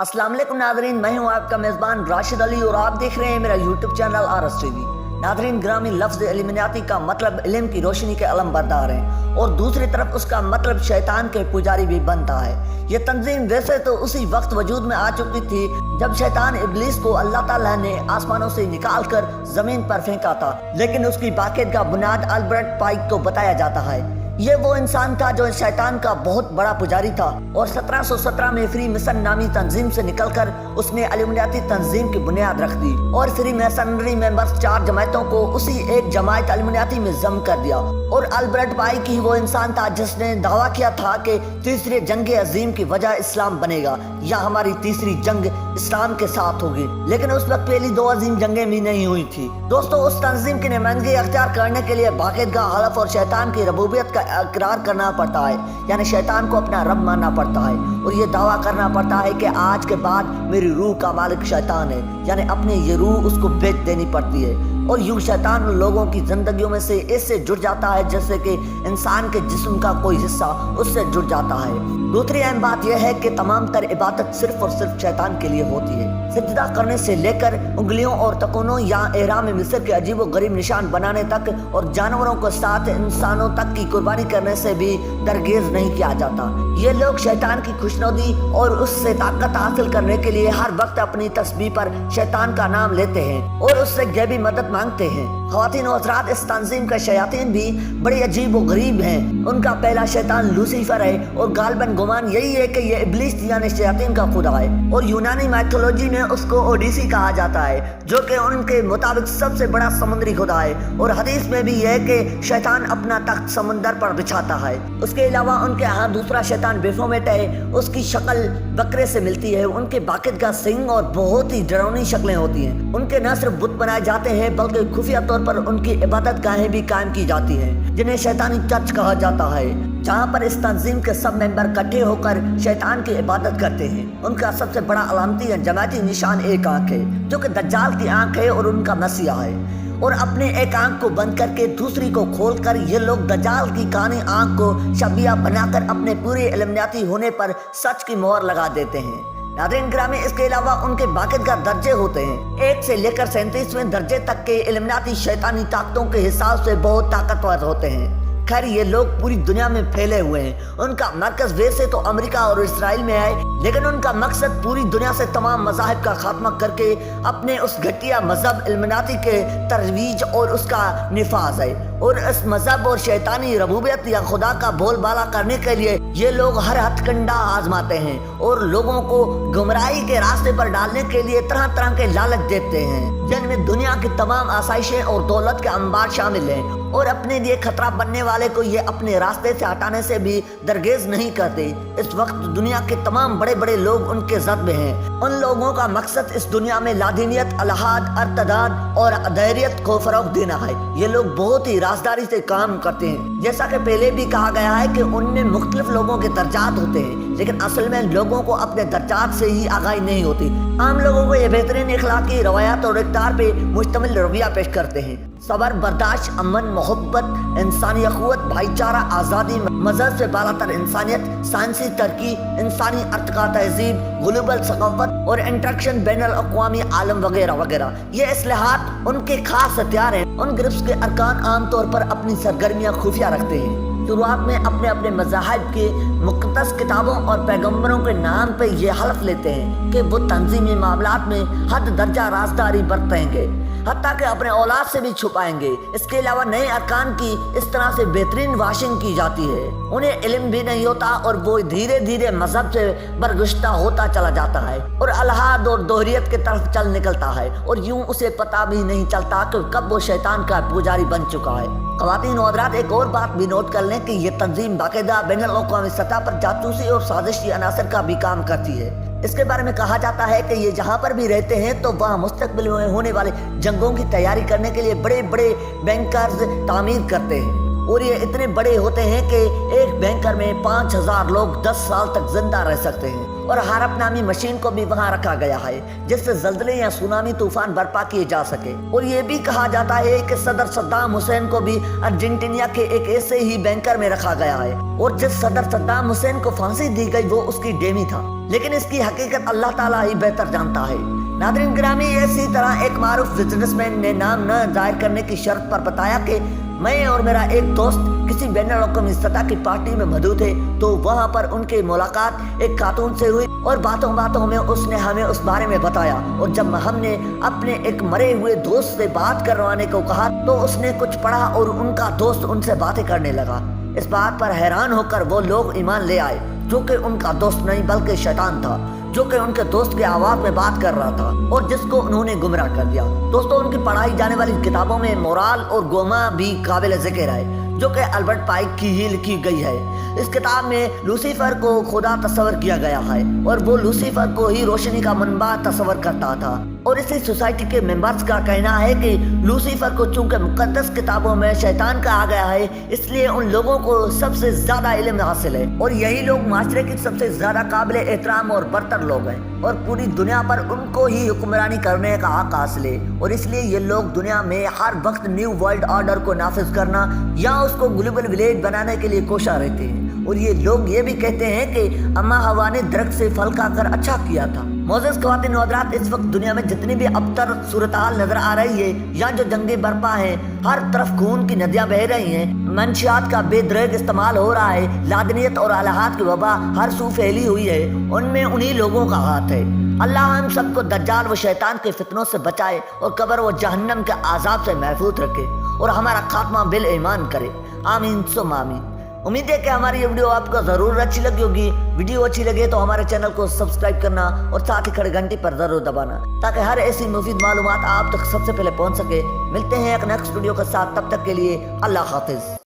अस्सलाम वालेकुम नादरीन, मैं हूं आपका मेज़बान राशिद अली और आप देख रहे हैं मेरा YouTube channel RS TV। Nadreen ग्रामी, लफ्ज़ इल्यूमिनाती का मतलब इल्म की रोशनी के अलम बरदार है और दूसरी तरफ उसका मतलब शैतान के पुजारी भी बनता है। ये तंजीम वैसे तो उसी वक्त वजूद में आ चुकी थी जब शैतान इब्लीस को अल्लाह ताला ने आसमानों से निकाल कर जमीन पर फेंका था, लेकिन उसकी बाकायदा बुनियाद अल्बर्ट पाइक को बताया जाता है। ये वो इंसान था जो शैतान का बहुत बड़ा पुजारी था और 1717 में फ्री मिशन नामी तंजीम से निकलकर उसने इल्यूमिनाती तंजीम की बुनियाद रख दी और फ्री मैसनरी मेंबर्स 4 जमातों को उसी एक जमात इल्यूमिनाती में जम कर दिया। और अल्बर्ट पाइक ही वो इंसान था जिसने दावा किया था कि तीसरी जंग अजीम की वजह इस्लाम बनेगा या हमारी तीसरी जंग इस्लाम के साथ होगी, लेकिन उस वक्त पहली 2 अजीम जंगें भी नहीं हुई थी। दोस्तों, उस तंजीम की नुमाइंदगी अख्तियार करने के लिए बाकायदा हलफ और शैतान की रबूबियत का इकरार करना पड़ता है, यानी शैतान को अपना रब मानना पड़ता है और ये दावा करना पड़ता है कि आज के बाद मेरी रूह का मालिक शैतान है, यानी अपनी ये रूह उसको बेच देनी पड़ती है। और यूं शैतान लोगों की जिंदगियों में से इससे जुड़ जाता है जैसे कि इंसान के जिस्म का कोई हिस्सा उससे जुड़ जाता है। दूसरी अहम बात यह है कि तमाम तर इबादत सिर्फ और सिर्फ शैतान के लिए होती है। सिजदा करने से लेकर उंगलियों और तकोनों या एहराम मिस्र के अजीब व गरीब निशान बनाने तक और जानवरों के साथ इंसानों तक की कुर्बानी करने से भी दरगेज नहीं किया जाता। ये लोग शैतान की खुशनुदी और उससे ताकत हासिल करने के लिए हर वक्त अपनी तस्बीह पर शैतान का नाम लेते हैं और उससे गैबी मदद मांगते हैं। ख्वातीन और हज़रात, इस तंजीम के शयातीन भी बड़े अजीब व गरीब हैं। उनका पहला शैतान लूसीफर है और गालबन गुमान यही है कि ये इब्लीस यानी शयातीन का खुदा है और यूनानी माइथोलॉजी में उसको ओडिसी कहा जाता है जो कि उनके मुताबिक सबसे बड़ा समुद्री खुदा है। और हदीस में भी यह है कि शैतान अपना तख्त समुंदर पर बिछाता है। उसके अलावा उनके यहाँ दूसरा शैतान बेफोमेट है, उसकी शक्ल बकरे से मिलती है, उनके बाकायदा सिंग और बहुत ही डरावनी शक्लें होती हैं। उनके न सिर्फ बुत बनाए जाते हैं बल्कि खुफिया तौर पर उनकी इबादत गाहें भी कायम की जाती हैं जिन्हें शैतानी चर्च कहा जाता है, जहाँ पर इस तंजीम के सब मेंबर इकट्ठे होकर शैतान की इबादत करते हैं। उनका सबसे बड़ा अलामती या जमाती निशान एक आंख है जो कि दज्जाल की आंख है और उनका मसीहा है। और अपने एक आंख को बंद करके दूसरी को खोलकर ये लोग दज्जाल की कानी आंख को शबिया बनाकर अपने पूरे इल्यूमिनाती होने पर सच की मोहर लगा देते हैं। नाज़रीन ग्रामी, इसके अलावा उनके बाकायदा दर्जे होते हैं। 1 से लेकर 37वें दर्जे तक के इल्यूमिनाती शैतानी ताकतों के हिसाब से बहुत ताकतवर होते हैं। खैर, ये लोग पूरी दुनिया में फैले हुए हैं। उनका मरकज वैसे तो अमेरिका और इसराइल में है, लेकिन उनका मकसद पूरी दुनिया से तमाम मज़ाहिब का खात्मा करके अपने उस घटिया मजहब इल्यूमिनाती के तरवीज और उसका निफाज है। और इस मजहब और शैतानी रबूबियत या खुदा का बोलबाला करने के लिए ये लोग हर हथकंडा आजमाते हैं और लोगों को गुमराही के रास्ते पर डालने के लिए तरह तरह के लालच देते हैं, जिनमें दुनिया की तमाम आसाइशें और दौलत के अंबार शामिल हैं। और अपने लिए खतरा बनने वाले को ये अपने रास्ते से हटाने से भी दरगेज नहीं करते। इस वक्त दुनिया के तमाम बड़े बड़े लोग उनके जद में हैं। उन लोगों का मकसद इस दुनिया में लादीनियत, अलहाद, अरतदाद और अदैरियत को फरोग देना है। ये लोग बहुत ही राजदारी से काम करते हैं। जैसा कि पहले भी कहा गया है कि उनमें मुख्तलिफ लोगों के दर्जात होते हैं, लेकिन असल में लोगों को अपने दर्जात से ही आगाही नहीं होती। आम लोगों को ये बेहतरीन इखलाकी रवायात और इक़्तिदार पे मुश्तमिल रवैया पेश करते हैं। सबर, बर्दाश्त, अमन, मोहब्बत, इंसानी अखुवत, भाईचारा, आज़ादी, मजहब से बालातर इंसानियत, साइंसी तरक्की, इंसानी अर्तका तहजीब, ग्लोबल सकाफत और इंटरेक्शन बैनुल अक़वामी आलम वगैरह वगैरह। ये इस्लाहात उनके खास हथियार हैं। उन ग्रुप्स के अरकान आमतौर पर अपनी सरगर्मियाँ खुफिया रखते हैं। शुरुआत में अपने अपने मज़ाहिब के मुक़द्दस किताबों और पैगम्बरों के नाम पे ये हल्फ लेते हैं कि वो तंजीमी मामलात में हद दर्जा राजदारी बरतेंगे, हत्ता कि अपने औलाद से भी छुपाएंगे। इसके अलावा नए अरकान की इस तरह से बेहतरीन वाशिंग की जाती है। उन्हें इल्म भी नहीं होता और वो धीरे धीरे मजहब से बरगुश्ता होता चला जाता है और अलहाद और दोहरियत की तरफ चल निकलता है और यूं उसे पता भी नहीं चलता कि कब वो शैतान का पुजारी बन चुका है। ख्वातीन और हज़रात, एक और बात भी नोट कर लें कि ये तंजीम बाकायदा बैनुल अक़वामी सतह पर जासूसी और साजिशी अनासर का भी काम करती है। इसके बारे में कहा जाता है कि ये जहाँ पर भी रहते हैं तो वहाँ मुस्तकबिल में होने वाले जंगों की तैयारी करने के लिए बड़े बड़े बैंकर्स तामीर करते हैं और ये इतने बड़े होते हैं कि एक बैंकर में 5000 लोग 10 साल तक जिंदा रह सकते हैं। और हारप नामी मशीन को भी वहाँ रखा गया है जिससे जल्जले या सुनामी तूफान बर्पा किए जा सके। और ये भी कहा जाता है कि सदर सद्दाम हुसैन को भी अर्जेंटीना के एक ऐसे ही बैंकर में रखा गया है और जिस सदर सद्दाम हुसैन को फांसी दी गई वो उसकी डेमी था। لیکن اس کی حقیقت اللہ تعالیٰ ہی بہتر جانتا ہے۔ ناظرین گرامی، اسی طرح ایک معروف بزنس مین نے نام نہ ظاہر کرنے کی شرط پر بتایا کہ میں اور میرا ایک دوست کسی بین الاقوامی سطح کی پارٹی میں مدعو تھے، تو وہاں پر ان کی ملاقات ایک خاتون سے ہوئی اور باتوں باتوں میں اس نے ہمیں اس بارے میں بتایا، اور جب ہم نے اپنے ایک مرے ہوئے دوست سے بات کروانے کو کہا تو اس نے کچھ پڑھا اور ان کا دوست ان سے باتیں کرنے لگا۔ اس بات پر حیران ہو کر وہ لوگ ایمان لے آئے، جو کہ ان کا دوست نہیں بلکہ شیطان تھا، جو کہ ان کے دوست کے آواز میں بات کر رہا تھا اور جس کو انہوں نے گمراہ کر دیا۔ دوستوں، ان کی پڑھائی جانے والی کتابوں میں مورال اور گوما بھی قابل ذکر ہے، جو کہ البرٹ پائک کی ہی لکھی گئی ہے۔ اس کتاب میں لوسیفر کو خدا تصور کیا گیا ہے اور وہ لوسیفر کو ہی روشنی کا منبع تصور کرتا تھا، اور اسی سوسائٹی کے ممبرز کا کہنا ہے کہ لوسیفر کو چونکہ مقدس کتابوں میں شیطان کہا گیا ہے، اس لیے ان لوگوں کو سب سے زیادہ علم حاصل ہے، اور یہی لوگ معاشرے کی سب سے زیادہ قابل احترام اور برتر لوگ ہیں، اور پوری دنیا پر ان کو ہی حکمرانی کرنے کا حق حاصل ہے، اور اس لیے یہ لوگ دنیا میں ہر وقت نیو ورلڈ آرڈر کو نافذ کرنا یا اس کو گلوبل ولیج بنانے کے لیے کوشاں رہتے ہیں۔ اور یہ لوگ یہ بھی کہتے ہیں کہ اما ہوا نے درخت سے پھل کھا کر اچھا کیا تھا۔ معزز خواتین و حضرات، اس وقت دنیا میں جتنی بھی ابتر صورتحال نظر آ رہی ہے یا جو جنگیں برپا ہیں، ہر طرف خون کی ندیاں بہہ رہی ہیں، منشیات کا بے دریغ استعمال ہو رہا ہے، لادنیت اور الہات کی وبا ہر سو پھیلی ہوئی ہے، ان میں انہی لوگوں کا ہاتھ ہے۔ اللہ ہم سب کو دجال و شیطان کے فتنوں سے بچائے اور قبر و جہنم کے عذاب سے محفوظ رکھے اور ہمارا خاتمہ بالایمان کرے، آمین ثم آمین۔ امید ہے کہ ہماری یہ ویڈیو آپ کو ضرور اچھی لگی ہوگی۔ ویڈیو اچھی لگے تو ہمارے چینل کو سبسکرائب کرنا اور ساتھ ہی کھڑے گھنٹی پر ضرور دبانا، تاکہ ہر ایسی مفید معلومات آپ تک سب سے پہلے پہنچ سکے۔ ملتے ہیں ایک نیکسٹ ویڈیو کے ساتھ، تب تک کے لیے اللہ حافظ۔